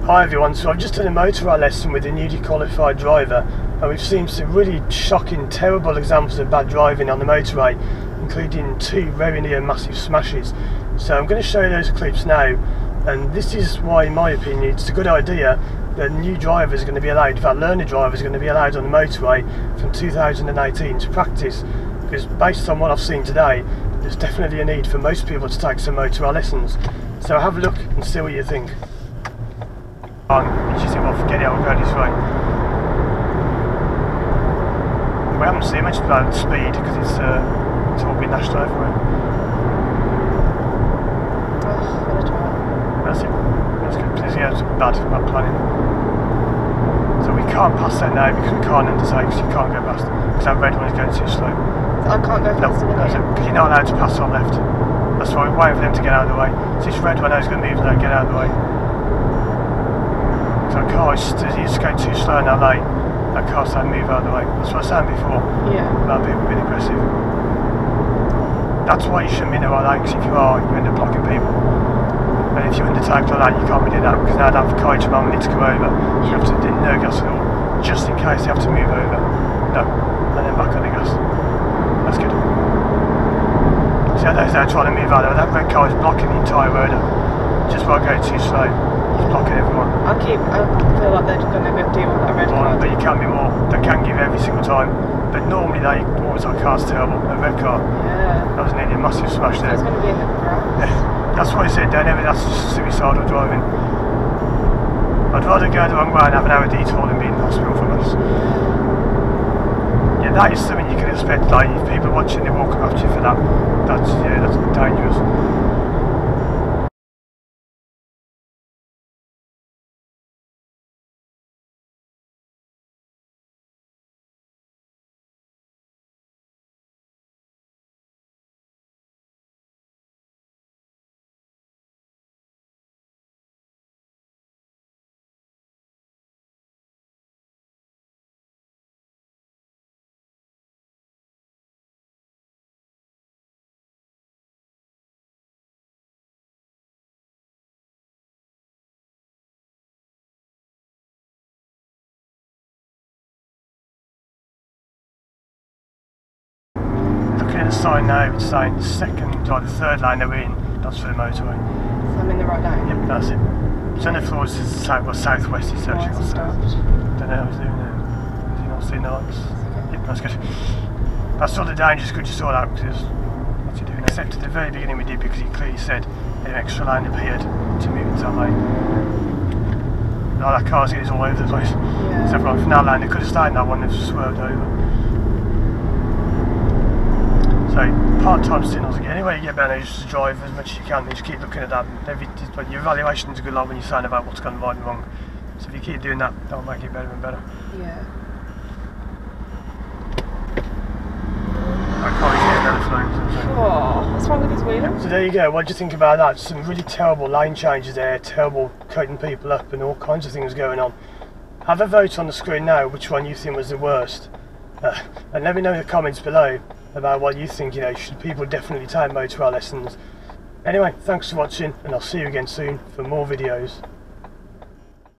Hi everyone, so I've just done a motorway lesson with a newly qualified driver and we've seen some really shocking, terrible examples of bad driving on the motorway, including 2 very near massive smashes. So I'm going to show you those clips now, and this is why, in my opinion, it's a good idea that new drivers are going to be allowed, in fact learner drivers are going to be allowed on the motorway from 2018 to practice, because based on what I've seen today, there's definitely a need for most people to take some motorway lessons. So have a look and see what you think. You just think, well, forget it, I'll go this way. We haven't seen much about speed because it's all been lashed everywhere. That's it. That's good. Yeah, it's bad planning. So we can't pass that now because we can't undertake, because you can't go past. Because that red one is going too slow. I can't go faster than you? Because you're not allowed to pass on left. That's why we're waiting for them to get out of the way. So this red one now is going to move and get out of the way. So a car is just going too slow in that lane. That car's saying move out of the way. That's what I was saying before. Yeah. About people being aggressive. That's why you shouldn't be in the right lane, because if you are, you end up blocking people. And if you undertake like that, you can't be doing that, because now they have encourage them to come over. You have to do no gas at all, just in case you have to move over. No. And then back on the gas. That's good. See how those there trying to move out of there? That red car is blocking the entire road up. Just by going too slow. It's blocking everyone. I feel like they're going to go deal with that red car. But you can be more. They can give every single time. But normally they always like car's terrible. A red car. Yeah. That was nearly a massive smash there. It's going to be in the ground. That's why I said don't ever. That's just suicidal driving. I'd rather go the wrong way and have an hour detour than be in hospital for us. Yeah, that is something you can expect. Like if people are watching, they walk up after you for that. That's dangerous. Looking at the sign now, it's saying the second or the third lane they're in, that's for the motorway. So I'm in the right lane? Yep, that's it. So on the floor is southwest, it's actually what's south. Don't know how he's doing there. Has he not seen the lights? Yep, that's good. That's all the dangerous, good you saw that, because what's he doing? Except at the very beginning we did, because he clearly said an extra lane appeared to move into that lane. Like that car's getting all over the place. Yeah. Except right from that lane, they could have stayed in that one, they've swerved over. So part-time signals again. Anyway, you get better, just drive as much as you can. Just keep looking at that. But your evaluation is a good lot when you're saying about what's gone right and wrong. So if you keep doing that, that'll make it better and better. Yeah. That car is getting another flow. Oh, what's wrong with his wheel? So there you go. What do you think about that? Some really terrible lane changes there, terrible cutting people up, and all kinds of things going on. Have a vote on the screen now. Which one you think was the worst? And let me know in the comments below about what you think, should people definitely take motorway lessons. Anyway, thanks for watching, and I'll see you again soon for more videos.